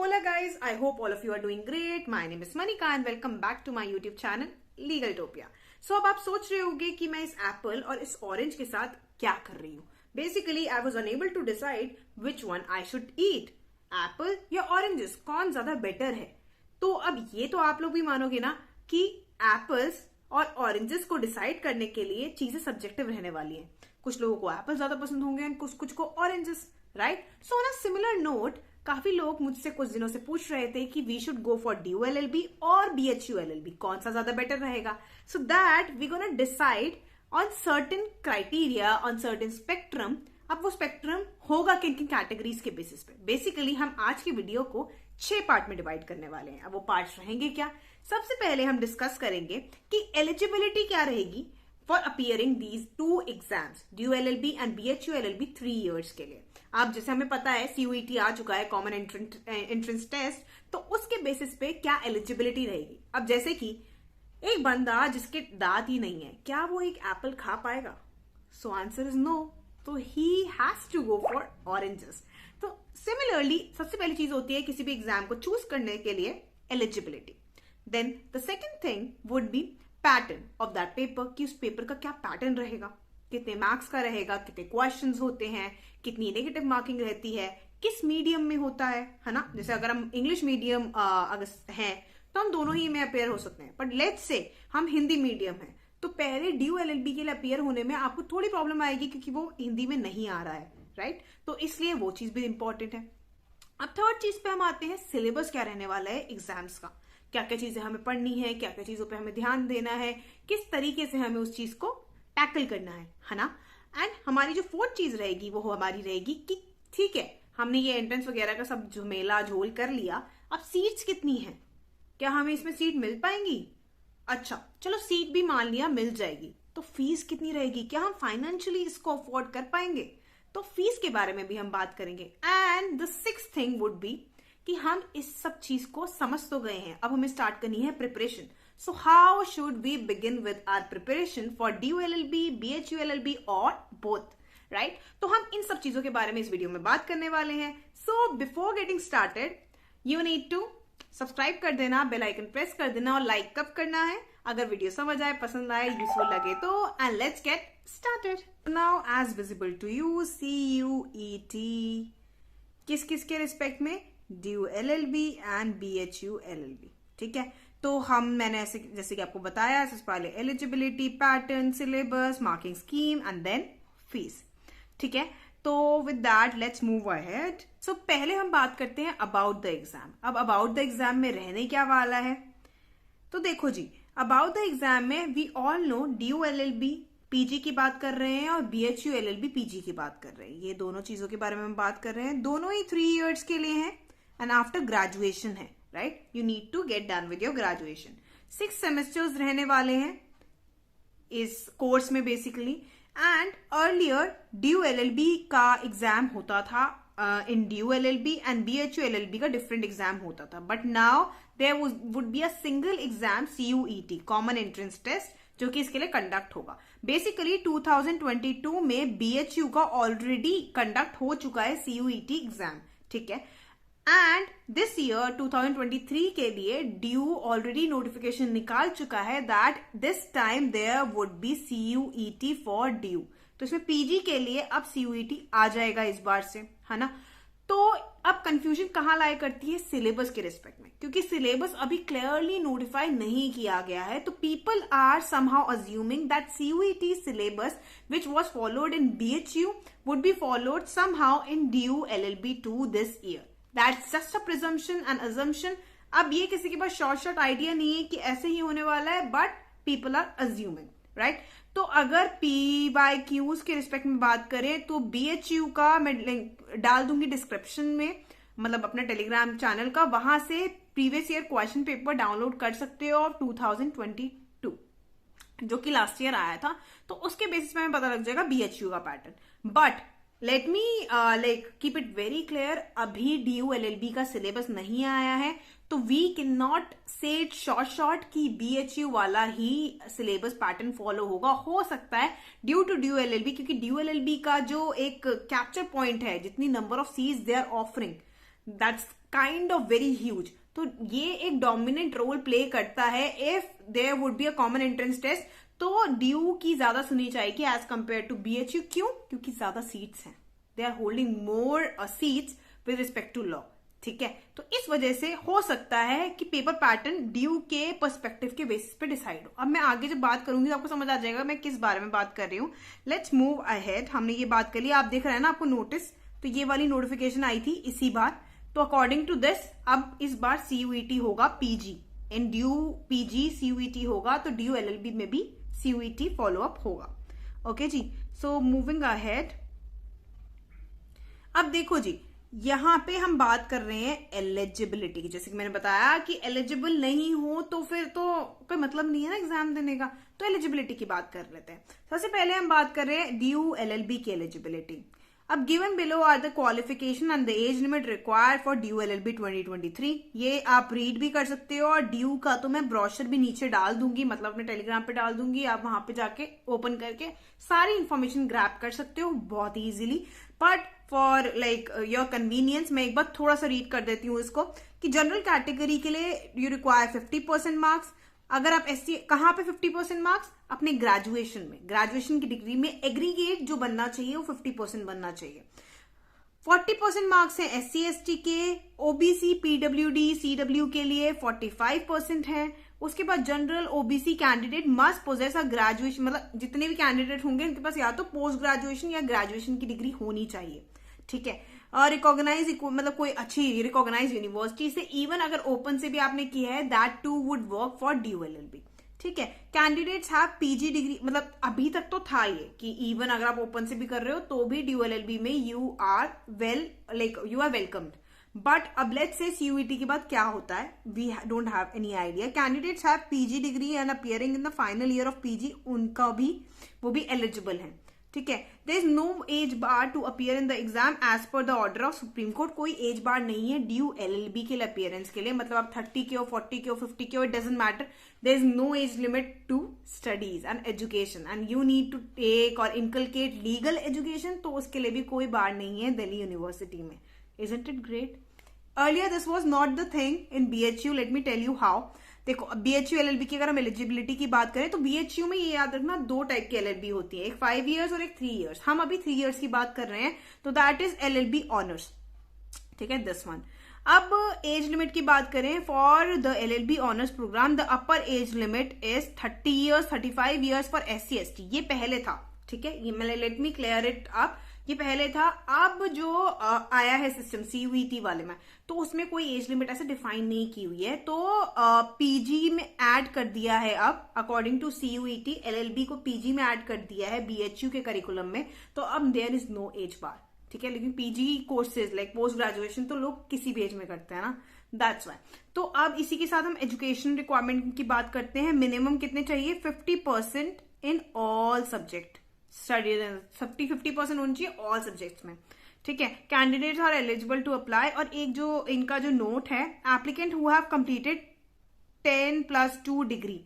Hola guys, I hope all of you are doing great. My name is Manika and welcome back to my YouTube channel Legaltopia. So अब आप सोच रहे होंगे कि मैं इस एप्पल और इस ऑरेंज के साथ क्या कर रही हूँ. Basically, I was unable to decide which one I should eat. Apple या ऑरेंजेस कौन ज्यादा बेटर है. तो अब ये तो आप लोग भी मानोगे ना कि एप्पल्स और ऑरेंजेस को डिसाइड करने के लिए चीजें सब्जेक्टिव रहने वाली हैं. कुछ लोगों को एप्पल ज्यादा पसंद होंगे और कुछ को oranges, right. So on a similar note, काफी लोग मुझसे कुछ दिनों से पूछ रहे थे कि we should go for DULLB और BHULLB, कौन सा ज्यादा बेटर रहेगा. So that we gonna decide on certain criteria, on certain spectrum. अब वो स्पेक्ट्रम होगा किन किन कैटेगरीज के बेसिस पे. बेसिकली हम आज की वीडियो को 6 पार्ट में डिवाइड करने वाले हैं. अब वो पार्ट्स रहेंगे क्या. सबसे पहले हम डिस्कस करेंगे कि एलिजिबिलिटी क्या रहेगी for appearing these 2 exams, DULLB and BHULLB 3 years के लिए. अब जैसे हमें पता है CUET आ चुका है, कॉमन एंट्रेंस टेस्ट, तो उसके बेसिस पे क्या एलिजिबिलिटी रहेगी. अब जैसे कि एक बंदा जिसके दांत ही नहीं है, क्या वो एक एप्पल खा पाएगा. So answer is no. तो he has to go for oranges. तो सिमिलरली सबसे पहली चीज होती है किसी भी एग्जाम को चूज करने के लिए eligibility. Then the second thing would be pattern of that paper, कि उस पेपर का क्या पैटर्न रहेगा, कितने मार्क्स का रहेगा, कितने क्वेश्चंस होते हैं, कितनी नेगेटिव मार्किंग रहती है, किस मीडियम में होता है ना. जैसे अगर हम इंग्लिश मीडियम अगर हैं तो हम दोनों ही में अपेयर हो सकते हैं. बट लेट्स से हम हिंदी मीडियम हैं तो पहले DULLB के लिए अपेयर होने में आपको थोड़ी प्रॉब्लम आएगी क्योंकि वो हिंदी में नहीं आ रहा है, राइट. तो इसलिए वो चीज भी इंपॉर्टेंट है. अब थर्ड चीज पे हम आते हैं, सिलेबस क्या रहने वाला है एग्जाम्स का, क्या क्या चीजें हमें पढ़नी है, क्या क्या चीजों पे हमें ध्यान देना है, किस तरीके से हमें उस चीज को टैकल करना है ना. एंड हमारी जो फोर्थ चीज रहेगी वो हमारी रहेगी कि ठीक है, हमने ये एंट्रेंस वगैरह का सब झमेला झोल कर लिया, अब सीट्स कितनी है, क्या हमें इसमें सीट मिल पाएंगी. अच्छा चलो सीट भी मान लिया मिल जाएगी, तो फीस कितनी रहेगी, क्या हम फाइनेंशियली इसको अफोर्ड कर पाएंगे. तो फीस के बारे में भी हम बात करेंगे. And the sixth thing would B कि हम इस सब चीज को समझ तो गए हैं, अब हमें स्टार्ट करनी है preparation. So how should we begin with our preparation for DULLB, BHULLB or both, right? तो हम इन सब चीजों के बारे में इस वीडियो में बात करने वाले हैं. So before getting started, you need to subscribe कर देना, बेल आइकन प्रेस कर देना और लाइक कब करना है अगर वीडियो समझ आए, पसंद आए, यूजफुल लगे तो. And let's get started. Now as visible to you CUET किस किस के रिस्पेक्ट में, DULLB एंड BHULLB, ठीक है. तो मैंने ऐसे जैसे कि आपको बताया, सबसे पहले eligibility, pattern, syllabus, marking scheme and then fees, ठीक है. तो with that let's move ahead. So पहले हम बात करते हैं अबाउट द एग्जाम. अब अबाउट द एग्जाम में रहने क्या वाला है, तो देखो जी, अबाउट द एग्जाम में we all know DULLB PG की बात कर रहे हैं और BHULLB PG की बात कर रहे हैं. ये दोनों चीजों के बारे में हम बात कर रहे हैं. दोनों ही 3 years के लिए हैं एंड आफ्टर ग्रेजुएशन है, right? You need to get done with your graduation. 6 semesters रहने वाले हैं इस कोर्स में बेसिकली. एंड अर्लियर DULLB का एग्जाम होता था इन DULLB एंड BHULLB का डिफरेंट एग्जाम होता था. But now there would be a single exam CUET, common entrance test, जो कि इसके लिए कंडक्ट होगा. बेसिकली 2022 में BHU का ऑलरेडी कंडक्ट हो चुका है CUET एग्जाम, ठीक है. एंड दिस ईयर 2023 के लिए ड्यू ऑलरेडी नोटिफिकेशन निकाल चुका है that this time there would be CUET for due. तो इसमें PG के लिए अब CUET आ जाएगा इस बार से, है ना. तो अब कंफ्यूजन कहाँ लाया करती है, सिलेबस के रिस्पेक्ट में, क्योंकि सिलेबस अभी क्लियरली नोटिफाई नहीं किया गया है. तो people are somehow assuming that CUET syllabus which was followed in BHU would be followed somehow in DULLB 2 this year. That's just a presumption and assumption. अब ये किसी के पास शॉर्ट आइडिया नहीं है कि ऐसे ही होने वाला है, but people are assuming, right. तो अगर PYQs के रिस्पेक्ट में बात करें तो BHU का मैं लिंक डाल दूंगी डिस्क्रिप्शन में, मतलब अपने टेलीग्राम चैनल का, वहां से previous year question paper download कर सकते हो ऑफ 2022 जो कि लास्ट ईयर आया था. तो उसके बेसिस पे हमें पता लग जाएगा BHU का pattern. But let me keep it very clear, अभी DULLB का सिलेबस नहीं आया है, तो वी कैन नॉट से इट शॉर्ट कि BHU वाला ही सिलेबस पैटर्न फॉलो होगा. हो सकता है ड्यू टू DULLB, क्योंकि DULLB का जो एक कैप्चर पॉइंट है, जितनी नंबर ऑफ सीज they are offering, that's kind of very huge. तो ये एक डोमिनेंट रोल प्ले करता है if there would be a common entrance test, तो DU की ज्यादा सुनी जाएगी एज कंपेयर टू BHU। क्यों? क्योंकि ज्यादा सीट्स हैं, they are holding more seats with respect to law. ठीक है, तो इस वजह से हो सकता है कि पेपर पैटर्न DU के पर्सपेक्टिव के बेसिस पे डिसाइड हो। अब मैं आगे जब बात करूंगी तो आपको समझ आ जाएगा मैं किस बारे में बात कर रही हूँ। Let's move ahead. हमने ये बात कर ली, आप देख रहे हैं ना आपको नोटिस, तो ये वाली नोटिफिकेशन आई थी इसी बार। तो अकॉर्डिंग टू दिस अब इस बार CUET होगा PG, इन DU PG CUET होगा, तो DU LLB में भी CUET फॉलो अप होगा। ओके जी, सो मूविंग अहेड। अब देखो जी, यहां पे हम बात कर रहे हैं एलिजिबिलिटी की। जैसे कि मैंने बताया कि एलिजिबल नहीं हो तो फिर तो कोई मतलब नहीं है ना एग्जाम देने का, तो एलिजिबिलिटी की बात कर लेते हैं। सबसे पहले हम बात कर रहे हैं DU LLB की एलिजिबिलिटी। अब given below are the qualification and the age limit required for DU LLB 2023। ये आप रीड भी कर सकते हो, और DU का तो मैं ब्रोशर भी नीचे डाल दूंगी, मतलब अपने टेलीग्राम पे डाल दूंगी, आप वहां पे जाके ओपन करके सारी इंफॉर्मेशन ग्रैब कर सकते हो बहुत easily. But for like your convenience मैं एक बार थोड़ा सा रीड कर देती हूँ इसको, कि जनरल कैटेगरी के लिए यू रिक्वायर 50% मार्क्स। अगर आप SC कहाँ पे 50% मार्क्स? अपने ग्रेजुएशन में, ग्रेजुएशन की डिग्री में एग्रीगेट जो बनना चाहिए वो 50% बनना चाहिए। 40% मार्क्स है SC ST के, OBC PWD CW के लिए 45% है। उसके बाद general OBC candidate must possess a graduation, मतलब जितने भी कैंडिडेट होंगे उनके पास या तो पोस्ट ग्रेजुएशन या ग्रेजुएशन की डिग्री होनी चाहिए। ठीक है, रिकॉग्नाइज मतलब कोई अच्छी रिकॉग्नाइज यूनिवर्सिटी से, इवन अगर ओपन से भी आपने किया है that too would work for DU LLB। ठीक है, कैंडिडेट्स हैव PG डिग्री, मतलब अभी तक तो था ये कि इवन अगर आप ओपन से भी कर रहे हो तो भी DU LLB में यू आर वेलकम्ड। बट अब लेट्स से CUET के बाद क्या होता है, we don't have any idea. Candidates have PG degree and appearing in the final year of PG, उनका भी वो भी एलिजिबल है। ठीक है, there is no age bar to appear in the exam as per the order of supreme court. कोई age bar नहीं है DU LLB के लिए अपियरेंस के लिए, मतलब आप 30 के हो, 40 के हो, 50 के हो, it doesn't matter. There is no age limit to studies and education, and you need to take और इनकलकेट लीगल एजुकेशन, तो उसके लिए भी कोई बार नहीं है दिल्ली यूनिवर्सिटी में। Isn't it great? Earlier this was not the thing in BHU. Let me tell you how. देखो BHU LLB की अगर हम एलिजिबिलिटी की बात करें तो BHU में ये याद रखना दो टाइप की LLB होती है, एक 5 years और एक 3 years। हम अभी 3 years की बात कर रहे हैं, तो दैट इज LLB ऑनर्स। ठीक है, दिस वन। अब एज लिमिट की बात करें for the LLB honours programme, the upper age limit is 30 years, 35 years for SC ST। ये पहले था। ठीक है, ये मैं let me clear it up, ये पहले था। अब जो आया है सिस्टम CUET वाले में, तो उसमें कोई एज लिमिट ऐसे डिफाइन नहीं की हुई है, तो PG में ऐड कर दिया है। अब अकॉर्डिंग टू CUET LLB को PG में ऐड कर दिया है BHU के करिकुलम में, तो अब देयर इज नो एज बार। ठीक है, लेकिन PG courses like post graduation तो लोग किसी भी एज में करते हैं ना, दैट्स वाई। तो अब इसी के साथ हम एजुकेशन रिक्वायरमेंट की बात करते हैं। मिनिमम कितने चाहिए? 50% इन ऑल सब्जेक्ट स्टडी, 50% होनी चाहिए ऑल सब्जेक्ट्स में। ठीक है, candidates are eligible to apply. और एक जो इनका जो नोट है, applicant who have completed 10+2 degree,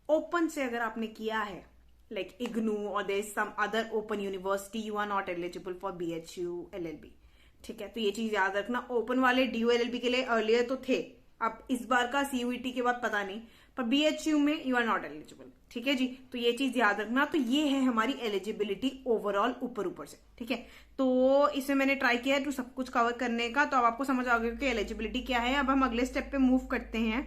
open से अगर आपने किया है लाइक IGNOU और there is some other open university, you are not eligible for BHU LLB। ठीक है, तो ये चीज याद रखना। ओपन वाले DU LLB के लिए अर्लियर तो थे, अब इस बार का CUET के बाद पता नहीं, पर BHU में यू आर नॉट एलिजिबल। ठीक है जी, तो ये चीज याद रखना। तो ये है हमारी एलिजिबिलिटी ओवरऑल ऊपर से। ठीक है, तो इसमें मैंने ट्राई किया है तो सब कुछ कवर करने का, तो अब आपको समझ आ गया कि एलिजिबिलिटी क्या है। अब हम अगले स्टेप पे मूव करते हैं,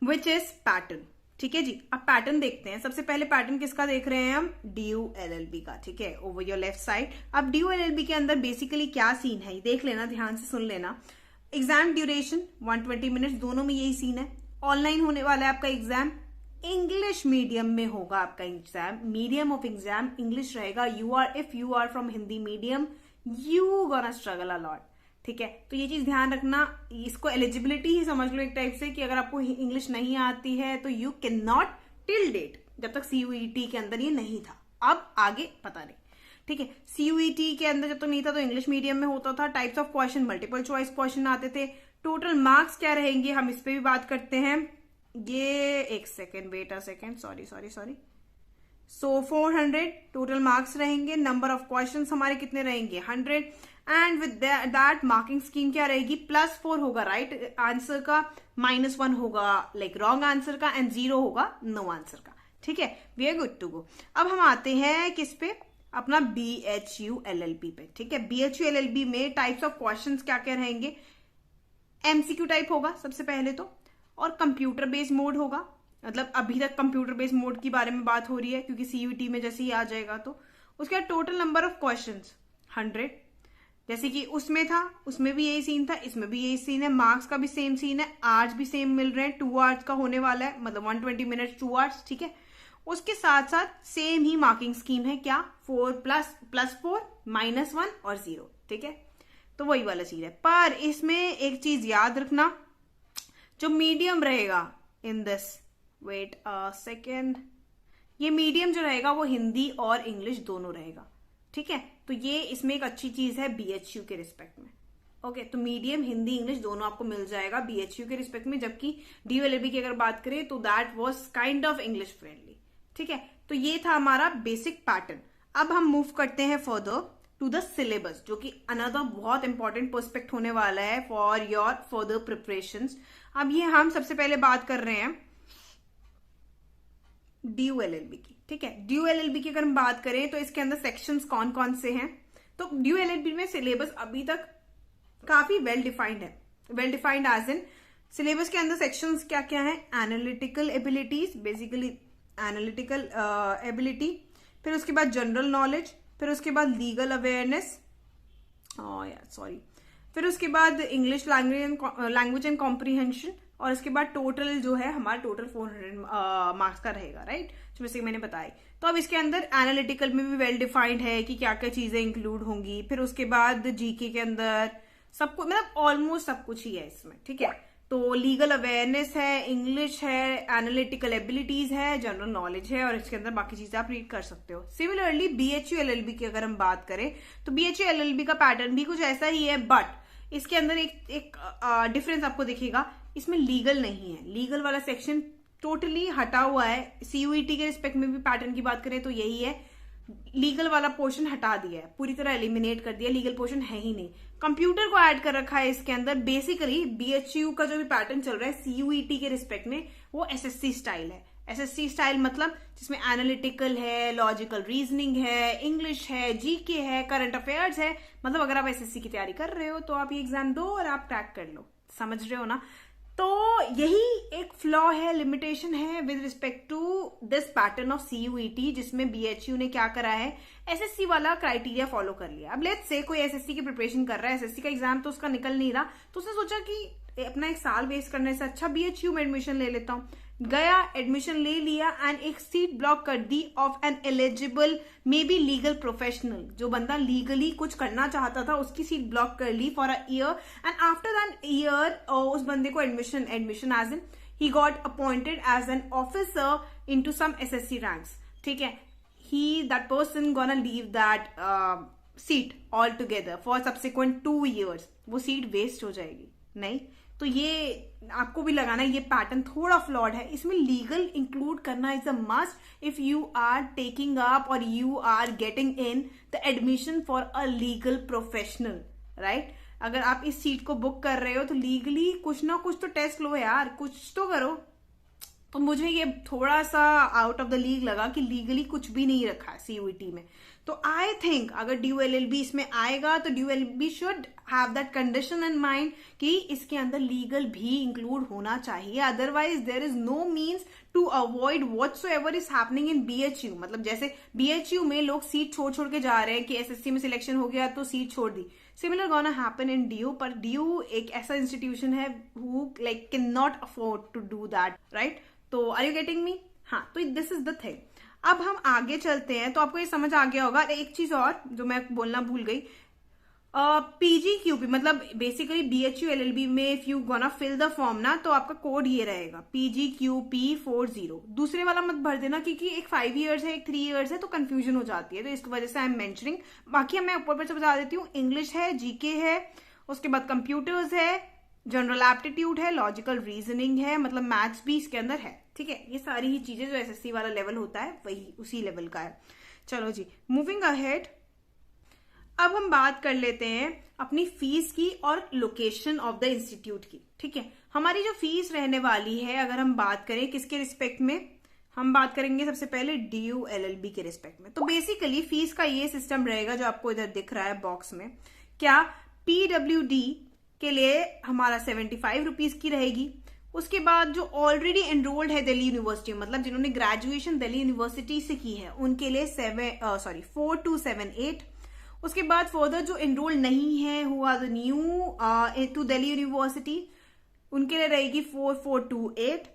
विच इज पैटर्न। ठीक है जी, अब पैटर्न देखते हैं। सबसे पहले पैटर्न किसका देख रहे हैं हम? DU LLB का। ठीक है, ओवर योर लेफ्ट साइड। अब DU LLB के अंदर बेसिकली क्या सीन है देख लेना, ध्यान से सुन लेना। एग्जाम ड्यूरेशन 120 मिनट्स, दोनों में यही सीन है। ऑनलाइन होने वाला है आपका एग्जाम, इंग्लिश मीडियम में होगा आपका exam, medium of exam English रहेगा। If you are from Hindi medium, you gonna struggle a lot. ठीक है, तो ये चीज ध्यान रखना। इसको एलिजिबिलिटी ही समझ लो एक टाइप से, कि अगर आपको इंग्लिश नहीं आती है तो you can not till date, जब तक CUET के अंदर ये नहीं था, अब आगे पता नहीं। ठीक है, CUET के अंदर जब तक नहीं था तो इंग्लिश मीडियम में होता था। Types of question multiple choice question आते थे। टोटल मार्क्स क्या रहेंगे हम इस पे भी बात करते हैं। ये एक second, wait a second, sorry. So 400 total marks रहेंगे। नंबर ऑफ क्वेश्चंस हमारे कितने रहेंगे? 100। And with that marking scheme क्या रहेगी, +4 होगा राइट आंसर का, -1 होगा लाइक रॉन्ग आंसर का, एंड 0 होगा नो आंसर का। ठीक है, we are good to go. अब हम आते हैं किस पे, अपना BHU LLB पे। ठीक है, BHU LLB में टाइप्स ऑफ क्वेश्चंस क्या क्या रहेंगे, MCQ टाइप होगा सबसे पहले तो, और कंप्यूटर बेस्ड मोड होगा, मतलब अभी तक कंप्यूटर बेस्ड मोड की बारे में बात हो रही है क्योंकि CUT में जैसे ही आ जाएगा तो। उसके बाद टोटल नंबर ऑफ क्वेश्चंस 100, जैसे कि उसमें था, उसमें भी यही सीन था, इसमें भी यही सीन है, मार्क्स का भी सेम सीन है, आवर्स भी सेम मिल रहे हैं, 2 आवर्स का होने वाला है, मतलब 120 मिनट 2 आवर्स। ठीक है, उसके साथ साथ सेम ही मार्किंग स्कीम है, क्या 4 +4 -1 और 0। ठीक है, तो वही वाला चीज है, पर इसमें एक चीज याद रखना, जो मीडियम रहेगा in this, wait a second, ये मीडियम जो रहेगा वो हिंदी और इंग्लिश दोनों रहेगा। ठीक है, तो ये इसमें एक अच्छी चीज है BHU के रिस्पेक्ट में। ओके, तो मीडियम हिंदी इंग्लिश दोनों आपको मिल जाएगा BHU के रिस्पेक्ट में, जबकि DU LLB की अगर बात करें तो that was kind of English friendly. ठीक है, तो ये था हमारा बेसिक पैटर्न। अब हम मूव करते हैं फर्दर टू द सिलेबस, जो कि अनदर बहुत इंपॉर्टेंट पर्सपेक्ट होने वाला है फॉर योर फर्दर प्रिपरेशंस। अब ये हम सबसे पहले बात कर रहे हैं DU LLB की। ठीक है, DU LLB की अगर हम बात करें तो इसके अंदर सेक्शंस कौन कौन से हैं, तो DU LLB में सिलेबस अभी तक काफी वेल डिफाइंड है। Well defined as in syllabus के अंदर सेक्शंस क्या क्या है, analytical abilities, basically analytical ability, फिर उसके बाद जनरल नॉलेज, फिर उसके बाद लीगल अवेयरनेस, फिर उसके बाद इंग्लिश लैंग्वेज एंड कॉम्प्रीहेंशन, और इसके बाद टोटल जो है हमारा टोटल 400 मार्क्स का रहेगा राइट, जो जैसे मैंने बताया। तो अब इसके अंदर एनालिटिकल में भी वेल डिफाइंड है कि क्या क्या चीजें इंक्लूड होंगी, फिर उसके बाद GK के अंदर सब कुछ, मतलब ऑलमोस्ट सब कुछ ही है इसमें। ठीक है, तो लीगल अवेयरनेस है, इंग्लिश है, एनालिटिकल एबिलिटीज है, जनरल नॉलेज है, और इसके अंदर बाकी चीजें आप रीड कर सकते हो। सिमिलरली BHU LLB की अगर हम बात करें तो BHU LLB का पैटर्न भी कुछ ऐसा ही है, बट इसके अंदर एक डिफरेंस आपको दिखेगा, इसमें लीगल नहीं है, लीगल वाला सेक्शन टोटली हटा हुआ है। CUET के रिस्पेक्ट में भी पैटर्न की बात करें तो यही है, लीगल वाला पोर्शन हटा दिया है, पूरी तरह एलिमिनेट कर दिया, लीगल पोर्शन है ही नहीं। कंप्यूटर को ऐड कर रखा है इसके अंदर। बेसिकली BHU का जो भी पैटर्न चल रहा है CUET के रिस्पेक्ट में वो SSC स्टाइल है। SSC स्टाइल मतलब जिसमें एनालिटिकल है, लॉजिकल रीजनिंग है, इंग्लिश है, GK है, करंट अफेयर्स है। मतलब अगर आप SSC की तैयारी कर रहे हो तो आप ये एग्जाम दो और आप क्रैक कर लो, समझ रहे हो ना। तो यही एक फ्लॉ है, लिमिटेशन है with respect to this pattern of CUET, जिसमें BHU ने क्या करा है, SSC वाला क्राइटेरिया फॉलो कर लिया। अब लेट्स से कोई SSC की प्रिपरेशन कर रहा है, SSC का एग्जाम तो उसका निकल नहीं रहा, तो उसने सोचा कि अपना एक साल वेस्ट करने से अच्छा BHU में एडमिशन ले लेता हूं। गया, एडमिशन ले लिया एंड एक सीट ब्लॉक कर दी of an eligible maybe legal professional. जो बंदा लीगली कुछ करना चाहता था उसकी सीट ब्लॉक कर ली for a year, and after that year उस बंदे को admission as in he got appointed as an officer into some SSC ranks. ठीक है, that person gonna leave that seat all together for subsequent 2 years। वो seat waste हो जाएगी नहीं। तो ये आपको भी लगाना है, ये पैटर्न थोड़ा फ्लॉड है। इसमें लीगल इंक्लूड करना is a must if you are taking up or you are getting in the admission for a legal professional right. अगर आप इस सीट को बुक कर रहे हो तो लीगली कुछ ना कुछ तो टेस्ट लो यार, कुछ तो करो। तो मुझे ये थोड़ा सा आउट ऑफ द लीग लगा कि लीगली कुछ भी नहीं रखा है CUET में। तो आई थिंक अगर DU LLB इसमें आएगा तो DU LLB should have that condition in mind कि इसके अंदर लीगल भी इंक्लूड होना चाहिए, otherwise there is no means to avoid whatsoever is happening in BHU। मतलब जैसे BHU में लोग सीट छोड़ छोड़ के जा रहे हैं कि SSC में सिलेक्शन हो गया तो सीट छोड़ दी, similar gonna happen in DU। पर DU एक ऐसा इंस्टीट्यूशन है who like can not afford to do that right. तो आर यू गेटिंग मी? हाँ, तो दिस इज द थिंग। अब हम आगे चलते हैं तो आपको ये समझ आ गया होगा। एक चीज और जो मैं बोलना भूल गई, PGQP मतलब बेसिकली BHU LLB में if you gonna fill the form ना तो आपका कोड ये रहेगा PGQP40। दूसरे वाला मत भर देना क्योंकि एक 5 years है एक 3 years है तो कंफ्यूजन हो जाती है, तो इस वजह से आई एम मेंशनिंग। बाकी मैं ऊपर से बता देती हूँ, इंग्लिश है, GK है, उसके बाद कंप्यूटर्स है, जनरल एप्टीट्यूड है, लॉजिकल रीजनिंग है, मतलब मैथ्स भी इसके अंदर है। ठीक है, ये सारी ही चीजें जो SSC वाला लेवल होता है वही उसी लेवल का है। चलो जी, मूविंग अहेड। अब हम बात कर लेते हैं अपनी फीस की और लोकेशन ऑफ द इंस्टीट्यूट की। ठीक है, हमारी जो फीस रहने वाली है, अगर हम बात करें किसके रिस्पेक्ट में, हम बात करेंगे सबसे पहले DU LLB के रिस्पेक्ट में। तो बेसिकली फीस का ये सिस्टम रहेगा जो आपको इधर दिख रहा है बॉक्स में। क्या PWD के लिए हमारा 75 रुपीज की रहेगी। उसके बाद जो ऑलरेडी एनरोल्ड है दिल्ली यूनिवर्सिटी, मतलब जिन्होंने ग्रेजुएशन दिल्ली यूनिवर्सिटी से की है, उनके लिए 4278। उसके बाद फर्दर जो एनरोल नहीं है, who are the new to Delhi university, उनके लिए रहेगी 4428।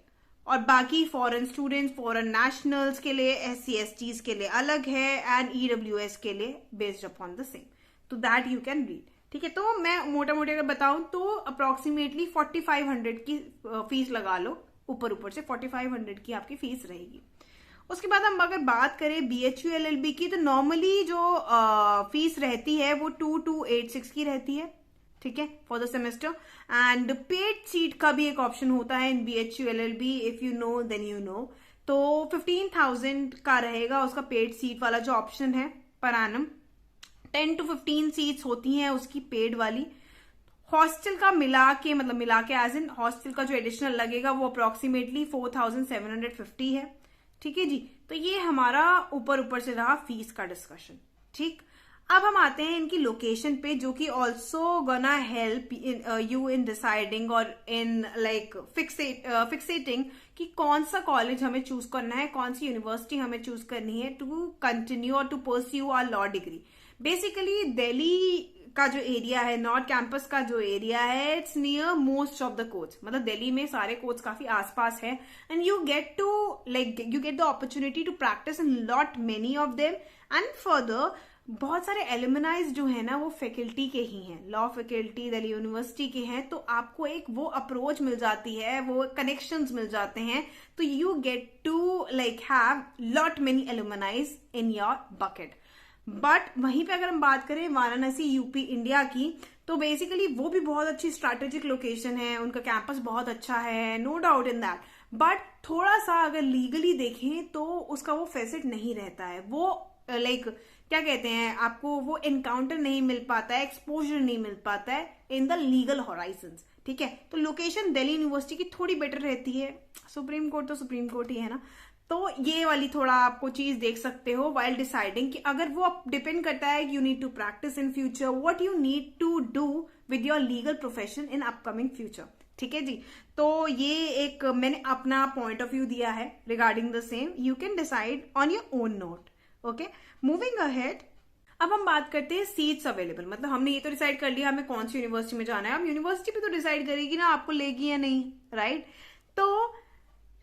और बाकी फॉरेन स्टूडेंट्स, फॉरेन नेशनल्स के लिए, SC STs के लिए अलग है, एंड EWS के लिए बेस्ड अपॉन द सेम। तो दैट यू कैन रीड। ठीक है, तो मैं मोटा मोटा अगर बताऊं तो अप्रोक्सीमेटली 4500 की फीस लगा लो, ऊपर से 4500 की आपकी फीस रहेगी। उसके बाद हम अगर बात करें BHU LLB की, तो नॉर्मली जो फीस रहती है वो 2286 की रहती है। ठीक है, for the semester. And paid seat का भी एक ऑप्शन होता है in BHU LLB, if you know then you know. तो 15,000 का रहेगा उसका पेड सीट वाला जो ऑप्शन है पर एनम। 10 to 15 सीट्स होती हैं उसकी पेड वाली। हॉस्टल का मिला के, मतलब मिला के एज इन हॉस्टल का जो एडिशनल लगेगा वो अप्रोक्सीमेटली 4750 है। ठीक है जी, तो ये हमारा ऊपर से रहा फीस का डिस्कशन। ठीक, अब हम आते हैं इनकी लोकेशन पे, जो कि also gonna help you in deciding और इन लाइक फिक्सेटिंग कि कौन सा कॉलेज हमें चूज करना है, कौन सी यूनिवर्सिटी हमें चूज करनी है टू कंटिन्यू और to pursue our law degree. Basically Delhi का जो एरिया है, नॉर्थ कैंपस का जो एरिया है, it's near most of the course, मतलब दिल्ली में सारे कोर्स काफी आसपास है, and you get the opportunity to practice in lot many of them. And further बहुत सारे एलुमनाइज जो है ना वो फैकल्टी के ही हैं, लॉ फैकल्टी दिल्ली यूनिवर्सिटी के हैं, तो आपको एक वो अप्रोच मिल जाती है, वो कनेक्शंस मिल जाते हैं, तो you get to like have lot many alumnis in your bucket. But वहीं पे अगर हम बात करें वाराणसी यूपी इंडिया की, तो बेसिकली वो भी बहुत अच्छी स्ट्रैटेजिक लोकेशन है, उनका कैंपस बहुत अच्छा है, no doubt in that. But थोड़ा सा अगर लीगली देखें तो उसका वो फेसिट नहीं रहता है, वो लाइक क्या कहते हैं, आपको वो एनकाउंटर नहीं मिल पाता है, एक्सपोजर नहीं मिल पाता है इन द लीगल हॉराइजन्स। ठीक है, तो लोकेशन दिल्ली यूनिवर्सिटी की थोड़ी बेटर रहती है, सुप्रीम कोर्ट तो सुप्रीम कोर्ट ही है ना, तो ये वाली थोड़ा आपको चीज देख सकते हो वाइल डिसाइडिंग कि अगर वो डिपेंड करता है you need to practice in future, what you need to do with your legal profession in upcoming future. ठीक है जी, तो ये एक मैंने अपना पॉइंट ऑफ व्यू दिया है regarding the same, you can decide on your own note. Okay, moving ahead, अब हम बात करते हैं सीट्स अवेलेबल। मतलब हमने ये तो डिसाइड कर लिया हमें कौन सी यूनिवर्सिटी में जाना है, अब यूनिवर्सिटी भी तो डिसाइड करेगी ना आपको लेगी या नहीं, राइट। तो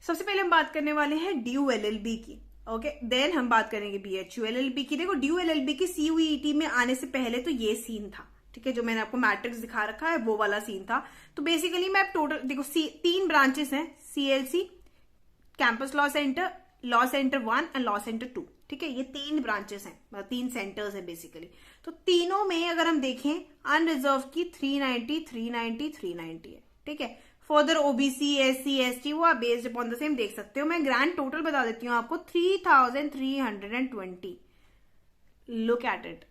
सबसे पहले हम बात करने वाले हैं DU LLB की। ओके, देन हम बात करेंगे BHU LLB की। देखो DU LLB की CUET में आने से पहले तो ये सीन था, ठीक है, जो मैंने आपको मैट्रिक्स दिखा रखा है वो वाला सीन था। तो बेसिकली मैं टोटल देखो 3 ब्रांचेस हैं, CLC, campus law centre 1 and law centre 2। ठीक है, ये 3 ब्रांचेस हैं, मतलब 3 सेंटर्स हैं बेसिकली। तो तीनों में अगर हम देखें अनरिजर्व की 390 है। ठीक है, फर्दर OBC SC ST वो आप बेस्ड अपॉन द सेम देख सकते हो। मैं ग्रैंड टोटल बता देती हूँ आपको, 3320। Look at it,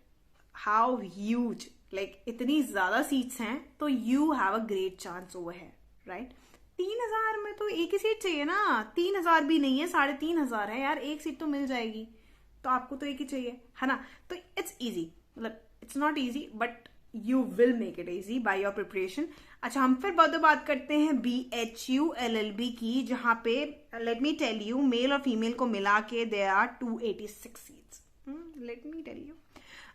how huge, like इतनी ज्यादा सीट्स हैं, तो you have a great chance over है, राइट। 3000 में तो एक ही सीट चाहिए ना, 3000 भी नहीं है, 3500 है यार, एक सीट तो मिल जाएगी, तो आपको तो एक ही चाहिए, है ना। तो इट्स इजी, मतलब it's not easy but you will make it easy by your preparation. अच्छा, हम फिर बात करते हैं BHU LLB की, जहां पे let me tell you male और फीमेल को मिला के there are 286 seats, let me tell you.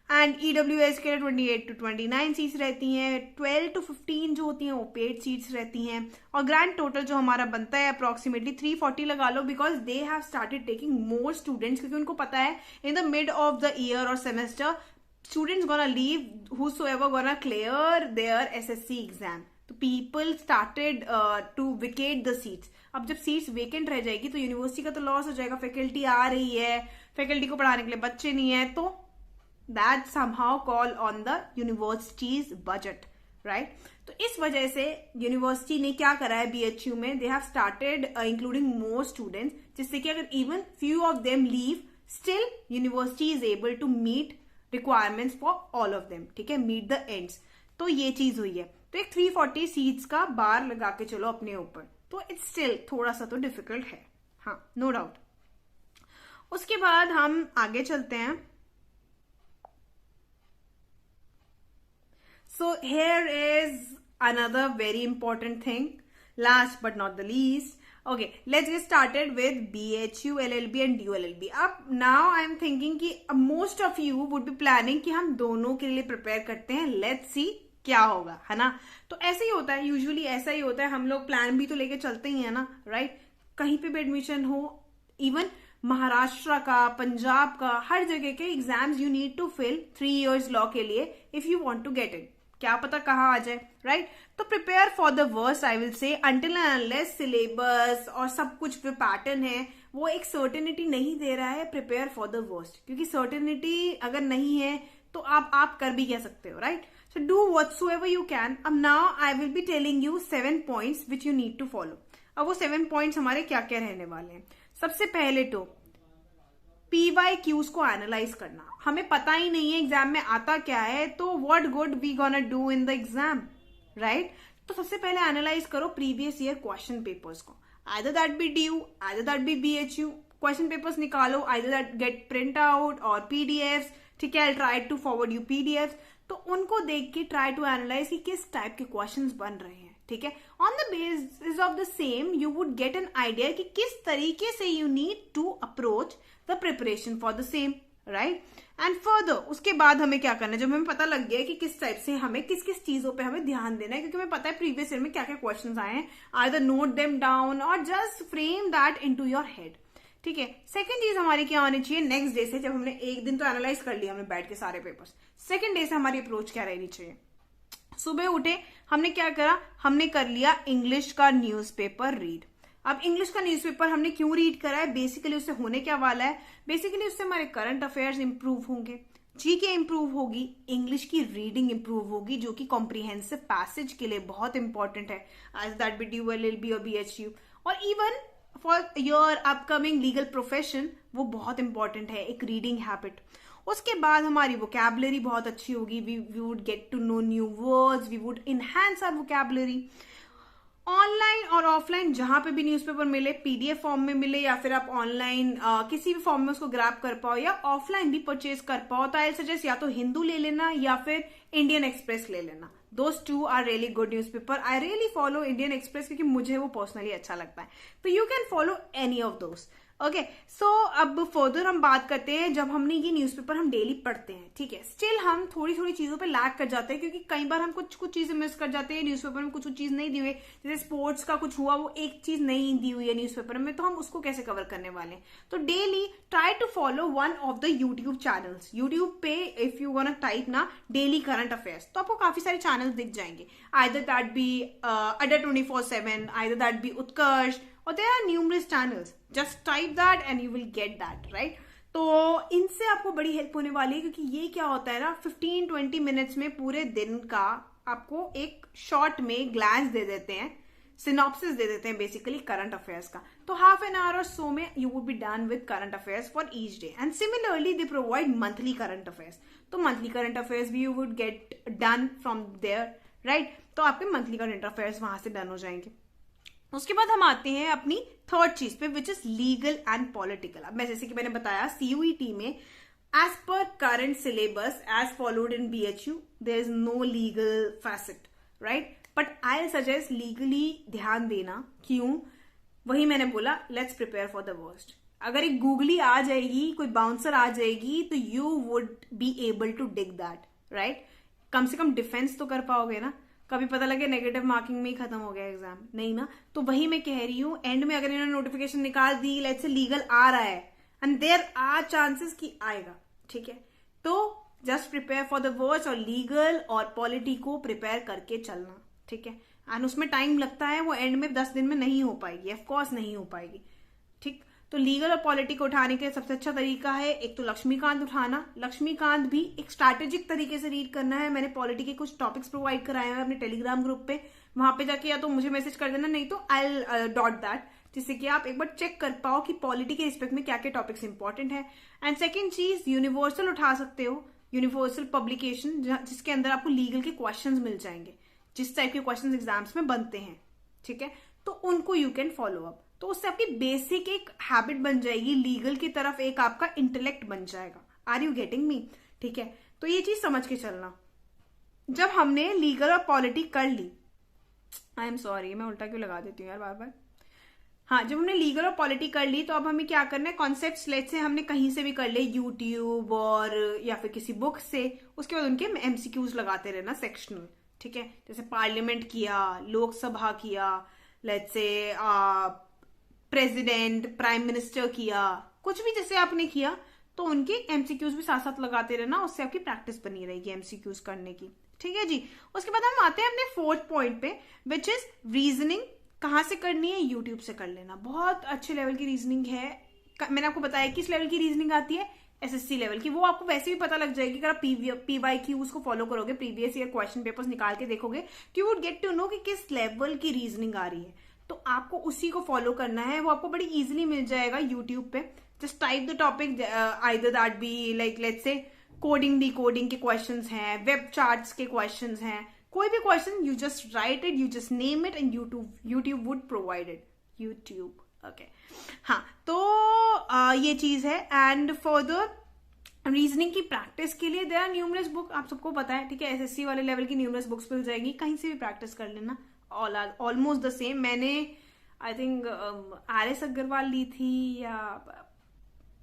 And EWS के लिए 28 to 29 सीट्स रहती हैं, 12 to 15 जो होती हैं वो पेड सीट्स रहती हैं, और ग्रैंड टोटल जो हमारा बनता है अप्रोक्सीमेटली 340 लगा लो, because they have started taking more students, क्योंकि उनको पता है in the mid of the year और semester students gonna leave whosoever gonna clear their SSC exam. तो people started to vacate the seats. अब जब सीट्स वेकेंट रह जाएगी तो यूनिवर्सिटी का तो लॉस हो जाएगा, फैकल्टी आ रही है, फैकल्टी को पढ़ाने के लिए बच्चे नहीं है, तो that somehow call on the universities budget, right. तो इस वजह से यूनिवर्सिटी ने क्या करा है BHU में, they have started including more students, जिससे कि अगर even few of them leave, still university is able to meet requirements for all of them, ठीक है, मीट द एंड्स। तो ये चीज हुई है। तो एक 340 सीट्स का बार लगा के चलो अपने ऊपर, तो इट्स स्टिल थोड़ा सा तो डिफिकल्ट है, हाँ, नो डाउट। उसके बाद हम आगे चलते हैं। So here is another very important thing, last but not the least. Okay, let's get started with BHU, LLB and DU LLB. अब now I'm thinking कि most of you would be planning कि हम दोनों के लिए prepare करते हैं, let's see क्या होगा, है ना। तो ऐसे ही होता है, यूजुअली ऐसा ही होता है, हम लोग प्लान भी तो लेके चलते ही है ना, राइट। कहीं पे भी एडमिशन हो, इवन महाराष्ट्र का, पंजाब का, हर जगह के exams you need to fill 3 years law के लिए if you want to get it. क्या पता कहाँ आ जाए, राइट। तो prepare for the worst I will say, until and unless syllabus और सब कुछ जो पैटर्न है वो एक सर्टेनिटी नहीं दे रहा है, प्रिपेयर फॉर द वर्स्ट। क्योंकि सर्टेनिटी अगर नहीं है तो आप कर भी कह सकते हो, right. So do whatsoever you can. अब now I will be telling you 7 points which you need to follow. अब वो 7 पॉइंट्स हमारे क्या क्या रहने वाले हैं। सबसे पहले तो PYQs को एनालाइज करना। हमें पता ही नहीं है एग्जाम में आता क्या है, तो what good we gonna do in the exam, right. तो सबसे पहले एनालाइज करो प्रीवियस ईयर क्वेश्चन पेपर्स को, either that be DU, either that be BHU। Question papers निकालो, either that get print out और PDFs, ठीक है, I try to forward you PDFs। तो उनको देख के ट्राई टू एनालाइज कि किस टाइप के क्वेश्चंस बन रहे हैं, ठीक है। On the basis of the same you would get an idea कि किस तरीके से you need to approach the preparation for the same, right. And further उसके बाद हमें क्या करना है, जब हमें पता लग गया कि किस टाइप से हमें किस किस चीजों पे हमें ध्यान देना है, क्योंकि हमें पता है प्रीवियस ईयर में क्या क्या क्वेश्चंस आए हैं, आइदर नोट देम डाउन और just frame that into your head, ठीक है। सेकंड चीज हमारी क्या होनी चाहिए, नेक्स्ट डे से, जब हमने एक दिन तो एनालाइज कर लिया हमने बैठ के सारे पेपर्स, सेकंड डे से हमारी अप्रोच क्या रहनी चाहिए। सुबह उठे, हमने क्या करा, हमने कर लिया इंग्लिश का न्यूज़पेपर रीड। अब इंग्लिश का न्यूज़पेपर हमने क्यों रीड करा है, बेसिकली उससे होने क्या वाला है, बेसिकली उससे हमारे करंट अफेयर्स इंप्रूव होंगे, जीके इंप्रूव होगी, इंग्लिश की रीडिंग इंप्रूव होगी, जो कि कॉम्प्रिहेंसिव पैसेज के लिए बहुत इंपॉर्टेंट है, as that be DU, LLB और BHU, और even for your upcoming legal profession वो बहुत इंपॉर्टेंट है, एक रीडिंग हैबिट। उसके बाद हमारी वोकैबुलरी बहुत अच्छी होगी, we would get to know new words, we would enhance our vocabulary. Online और ऑफलाइन जहां पे भी न्यूज़पेपर मिले, PDF फॉर्म में मिले या फिर आप ऑनलाइन किसी भी फॉर्म में उसको ग्रैब कर पाओ या ऑफलाइन भी परचेज कर पाओ, तो आई सजेस्ट या तो हिंदू ले लेना या फिर इंडियन एक्सप्रेस ले लेना। Those 2 are really good newspaper. I really follow Indian Express क्योंकि मुझे वो पर्सनली अच्छा लगता है, तो you can follow any of those, okay. So अब फर्दर हम बात करते हैं, जब हमने ये न्यूज़पेपर हम डेली पढ़ते हैं, ठीक है, स्टिल हम थोड़ी थोड़ी चीजों पे लैग कर जाते हैं, क्योंकि कई बार हम कुछ चीजें मिस कर जाते हैं न्यूज़पेपर में, कुछ चीज नहीं दी हुई, जैसे स्पोर्ट्स का कुछ हुआ, वो एक चीज नहीं दी हुई है न्यूज़पेपर में, तो हम उसको कैसे कवर करने वाले हैं। तो daily try to follow one of the YouTube channels. YouTube पे इफ यू वांट टाइप ना डेली करंट अफेयर्स, तो आपको काफी सारे चैनल्स दिख जाएंगे, आइदर दैट बी अड्डा 24/7, आइदर दैट बी उत्कर्ष, और there are numerous channels. Just type that and you will get that, right? तो इनसे आपको बड़ी हेल्प होने वाली है, क्योंकि ये क्या होता है ना, 15-20 मिनट्स में पूरे दिन का आपको एक शॉर्ट में ग्लैंस दे देते हैं, सिनॉप्सिस दे देते हैं बेसिकली करंट अफेयर्स का। तो half an hour or so में you would be done with current affairs for each day. And similarly they provide monthly current affairs, तो मंथली करंट अफेयर्स भी you would get done from there, right. तो आपके monthly current affairs वहां से done हो जाएंगे। उसके बाद हम आते हैं अपनी थर्ड चीज पे, which is legal and political. अब मैं जैसे कि मैंने बताया CUET में as per current syllabus as followed in BHU there is no legal facet, right, but I suggest legally ध्यान देना। क्यों, वही मैंने बोला, let's prepare for the worst. अगर एक गूगली आ जाएगी, कोई बाउंसर आ जाएगी, तो you would be able to dig that, right. कम से कम डिफेंस तो कर पाओगे ना, कभी पता लगे नेगेटिव मार्किंग में ही खत्म हो गया एग्जाम, नहीं ना। तो वही मैं कह रही हूं, एंड में अगर इन्होंने नोटिफिकेशन निकाल दी, लेट्स से लीगल आ रहा है, एंड देयर आर चांसेस कि आएगा, ठीक है, तो just prepare for the worst, और लीगल और पॉलिटी को प्रिपेयर करके चलना, ठीक है। एंड उसमें टाइम लगता है, वो एंड में 10 दिन में नहीं हो पाएगी, ऑफकोर्स नहीं हो पाएगी, ठीक। तो लीगल और पॉलिटी को उठाने के सबसे अच्छा तरीका है एक तो लक्ष्मीकांत उठाना। लक्ष्मीकांत भी एक स्ट्रैटेजिक तरीके से रीड करना है। मैंने पॉलिटी के कुछ टॉपिक्स प्रोवाइड कराए हैं अपने टेलीग्राम ग्रुप पे, वहां पे जाके या तो मुझे मैसेज कर देना, नहीं तो आई डॉट दैट, जिससे कि आप एक बार चेक कर पाओ कि पॉलिटी के रिस्पेक्ट में क्या क्या टॉपिक्स इंपॉर्टेंट है। एंड सेकेंड चीज, यूनिवर्सल उठा सकते हो, यूनिवर्सल पब्लिकेशन जिसके अंदर आपको लीगल के क्वेश्चंस मिल जाएंगे, जिस टाइप के क्वेश्चंस एग्जाम्स में बनते हैं, ठीक है, तो उनको यू कैन फॉलो अप। तो उससे आपकी बेसिक एक हैबिट बन जाएगी, लीगल की तरफ एक आपका इंटेलेक्ट बन जाएगा। Are you getting me? ठीक है, तो ये चीज समझ के चलना। जब हमने लीगल और पॉलिटी कर ली, आई एम सॉरी मैं उल्टा क्यों लगा देती हूँ यार बार बार। हाँ, जब हमने लीगल और पॉलिटी कर ली तो अब हमें क्या करना है, कॉन्सेप्ट्स लेट से हमने कहीं से भी कर ले, यूट्यूब और या फिर किसी बुक से, उसके बाद उनके एमसीक्यूज लगाते रहना सेक्शनल, ठीक है। जैसे पार्लियामेंट किया, लोकसभा किया, लेट से प्रेसिडेंट, प्राइम मिनिस्टर किया, कुछ भी जैसे आपने किया, तो उनके एमसीक्यूज भी साथ साथ लगाते रहना, उससे आपकी प्रैक्टिस बनी रहेगी एमसीक्यूज करने की, ठीक है जी। उसके बाद हम आते हैं अपने फोर्थ पॉइंट पे, विच इज रीजनिंग। कहाँ से करनी है? यूट्यूब से कर लेना। बहुत अच्छे लेवल की रीजनिंग है। मैंने आपको बताया किस लेवल की रीजनिंग आती है, एसएससी लेवल की। वो आपको वैसे भी पता लग जाएगी अगर आप पीवाईक्यूज को फॉलो करोगे, प्रीवियस ईयर क्वेश्चन पेपर्स निकाल के देखोगे, तो you would get to know कि किस लेवल की रीजनिंग आ रही है। तो आपको उसी को फॉलो करना है, वो आपको बड़ी इजीली मिल जाएगा यूट्यूब पे। Just type the topic, either that be like let's say coding decoding के क्वेश्चंस हैं, वेब चार्ट्स के क्वेश्चंस हैं, कोई भी question you just right it, you just name it and YouTube would provide it. YouTube, okay, हाँ। तो ये चीज है। एंड फर्दर रीजनिंग की प्रैक्टिस के लिए देयर आर न्यूमरस बुक, आप सबको पता है, ठीक है। एसएससी वाले लेवल की न्यूमरस बुक्स मिल जाएगी, कहीं से भी प्रैक्टिस कर लेना, all are almost the same. मैंने आई थिंक आर.एस. अग्रवाल ली थी या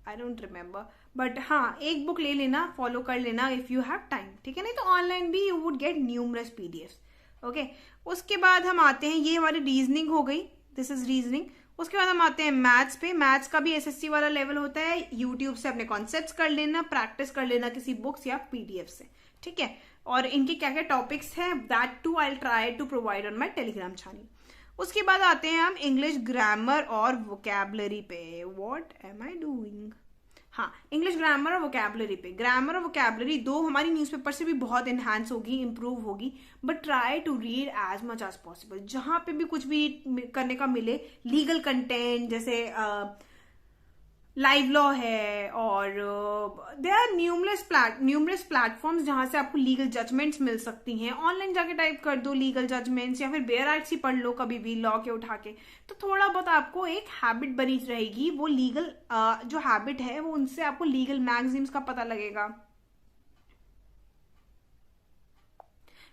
आई डोंट रिमेम्बर, बट हाँ, एक बुक ले लेना, फॉलो कर लेना इफ यू हैव टाइम, ठीक है। नहीं तो ऑनलाइन भी you would get numerous PDFs, okay. उसके बाद हम आते हैं, ये हमारी रीजनिंग हो गई, दिस इज रीजनिंग। उसके बाद हम आते हैं मैथ्स पे। मैथ्स का भी एसएससी वाला लेवल होता है। यूट्यूब से अपने कॉन्सेप्ट्स कर लेना, प्रैक्टिस कर लेना किसी बुक्स या पीडीएफ से, ठीक है। और इनके क्या क्या टॉपिक्स हैं, that too I try to provide on my Telegram channel. उसके बाद आते हैं हम इंग्लिश ग्रामर और वोकैबलरी पे। What am I doing? हाँ, इंग्लिश ग्रामर और वोकैबलरी पे। ग्रामर और वोकैबलरी दो हमारी न्यूज़पेपर से भी बहुत इनहांस होगी, इंप्रूव होगी, but try to read as much as possible. जहां पे भी कुछ भी करने का मिले, लीगल कंटेंट जैसे लाइव लॉ है, और देयर आर न्यूमरस प्लेटफॉर्म्स जहां से आपको लीगल जजमेंट्स मिल सकती हैं। ऑनलाइन जाके टाइप कर दो लीगल जजमेंट्स, या फिर बेयर आर्ट्स ही पढ़ लो कभी भी लॉ के उठा के, तो थोड़ा बहुत आपको एक हैबिट बनी रहेगी। वो लीगल जो हैबिट है वो उनसे आपको लीगल मैगजीन्स का पता लगेगा।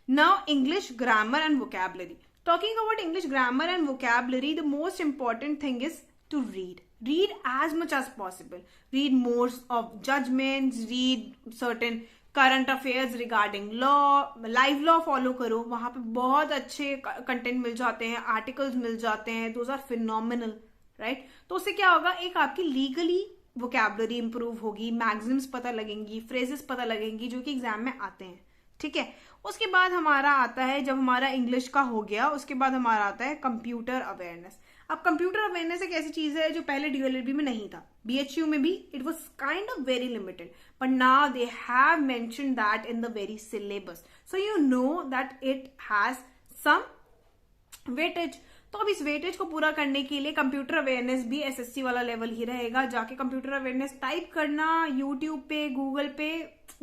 Now English grammar and vocabulary. Talking about English grammar and vocabulary, the most important thing is to read as much as possible, read more of judgments, read certain current affairs regarding law, live law follow करो, वहां पे बहुत अच्छे content मिल जाते हैं, articles मिल जाते हैं, those are phenomenal, right? तो उससे क्या होगा, एक आपकी लीगली वोकैबलरी इंप्रूव होगी, मैगजीम्स पता लगेंगी, फ्रेजेस पता लगेंगी जो कि एग्जाम में आते हैं, ठीक है। उसके बाद हमारा आता है, जब हमारा इंग्लिश का हो गया, उसके बाद हमारा आता है कंप्यूटर अवेयरनेस। अब कंप्यूटर अवेयरनेस एक ऐसी चीज है जो पहले डीएलएडबी में नहीं था, बीएचयू में भी it was kind of very limited, but now they have mentioned that in the very syllabus, so you know that it has some weightage. तो अब इस वेटेज को पूरा करने के लिए कंप्यूटर अवेयरनेस भी एसएससी वाला लेवल ही रहेगा। जाके कंप्यूटर अवेयरनेस टाइप करना यूट्यूब पे, गूगल पे,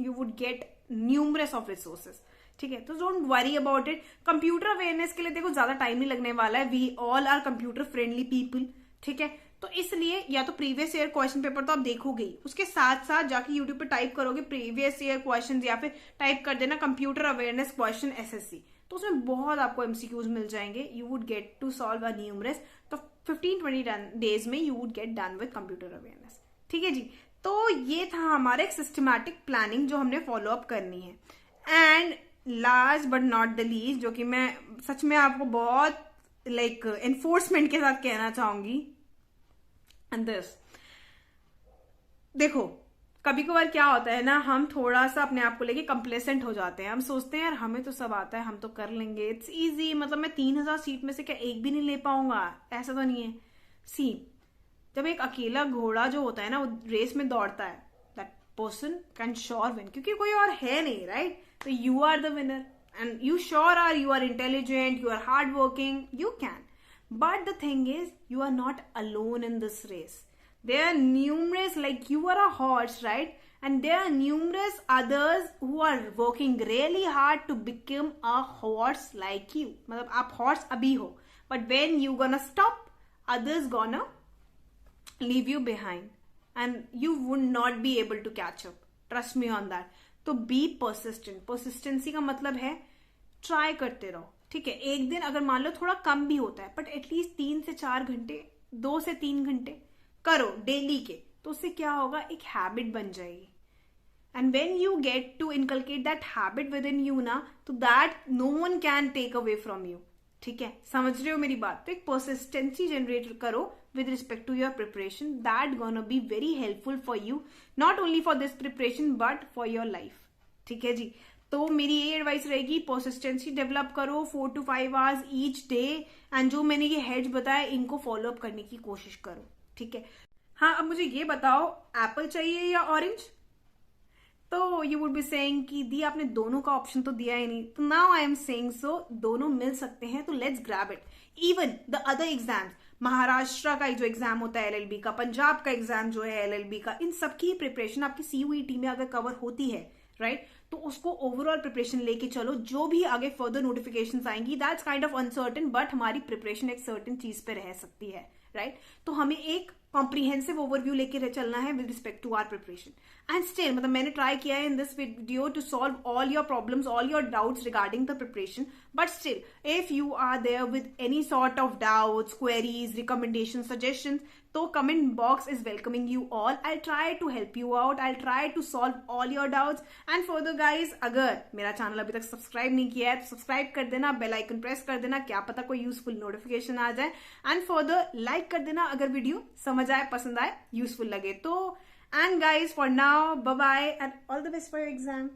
you would get numerous of resources, ठीक है। तो don't worry about it. Computer awareness के लिए देखो ज्यादा टाइम नहीं लगने वाला है, we all are computer friendly people, ठीक है। तो इसलिए या तो प्रीवियस ईयर क्वेश्चन पेपर तो आप देखोगे ही, उसके साथ साथ जाके यूट्यूब पे टाइप करोगे प्रीवियस ईयर क्वेश्चन, या फिर टाइप कर देना कंप्यूटर अवेयरनेस क्वेश्चन एसएससी, तो उसमें बहुत आपको एमसीक्यूज मिल जाएंगे। You would get to solve a numerous, तो 15-20 डेज में you would get done with computer awareness, ठीक है जी। तो ये था हमारा एक सिस्टमैटिक प्लानिंग जो हमने फॉलो अप करनी है। And last but not the least, जो कि मैं सच में आपको बहुत लाइक एनफोर्समेंट के साथ कहना चाहूंगी, एंड दिस, देखो कभी कभार क्या होता है ना, हम थोड़ा सा अपने आप को लेके कंप्लेसेंट हो जाते हैं। हम सोचते हैं यार हमें तो सब आता है, हम तो कर लेंगे, इट्स इजी, मतलब मैं 3000 सीट में से क्या एक भी नहीं ले पाऊंगा, ऐसा तो नहीं है। सी, जब एक अकेला घोड़ा जो होता है ना वो रेस में दौड़ता है, that person can sure win, क्योंकि कोई और है नहीं, right? So you are the winner, and you sure are, you are intelligent, you are hardworking, you can. But the thing is, you are not alone in this race. There are numerous, like you are a horse, right? and there are numerous others who are working really hard to become a horse like you. मतलब आप horse अभी हो, but when you gonna stop, others gonna leave you behind and you would not be able to catch up. Trust me on that. तो be persistent. Persistency का मतलब है try करते रहो, ठीक है. एक दिन अगर मान लो थोड़ा कम भी होता है, but at least 3 से 4 घंटे, 2 से 3 घंटे करो डेली के, तो उससे क्या होगा, एक हैबिट बन जाएगी. And when you get to inculcate that habit within you ना, तो that no one can take away from you. ठीक है, समझ रहे हो मेरी बात. तो एक परसिस्टेंसी जनरेट करो with respect to your preparation. That gonna be very helpful for you, not only for this preparation but for your life. ठीक है जी. तो मेरी ये एडवाइस रहेगी, परसिस्टेंसी डेवलप करो 4 to 5 hours each day, and जो मैंने ये हेड्स बताए इनको फॉलो अप करने की कोशिश करो. ठीक है. हाँ, अब मुझे ये बताओ, एप्पल चाहिए या ऑरेंज? तो यू वुड बी सेइंग कि दी आपने दोनों का ऑप्शन तो दिया ही नहीं. तो now I am saying so दोनों मिल सकते हैं, तो let's grab it. Even the other exams, Maharashtra का जो एग्जाम होता है एलएलबी का, पंजाब का एग्जाम जो है एलएलबी का, इन सबकी प्रिपरेशन आपकी सीयूईटी में अगर कवर होती है, राइट, तो उसको ओवरऑल प्रिपरेशन लेके चलो. जो भी आगे फर्दर नोटिफिकेशंस आएंगी, that's kind of uncertain, but हमारी प्रिपरेशन एक सर्टेन चीज पे रह सकती है, राइट. तो हमें एक कॉम्प्रिहेंसिव ओवरव्यू लेके चलना है with respect to our preparation. And still, मतलब मैंने ट्राई किया है in this video to solve all your problems, all your doubts regarding the preparation. But still, if you are there with any sort of doubts, queries, recommendation, suggestions, तो comment box is welcoming you all. I try to help you out, I try to solve all your doubts. And further guys, अगर मेरा channel अभी तक subscribe नहीं किया है तो subscribe कर देना, बेल आइकन प्रेस कर देना, क्या पता कोई यूजफुल नोटिफिकेशन आ जाए. एंड फर्दर लाइक कर देना अगर वीडियो समझ आए, पसंद आए, यूजफुल लगे तो. And guys, for now, bye bye and all the best for your exam.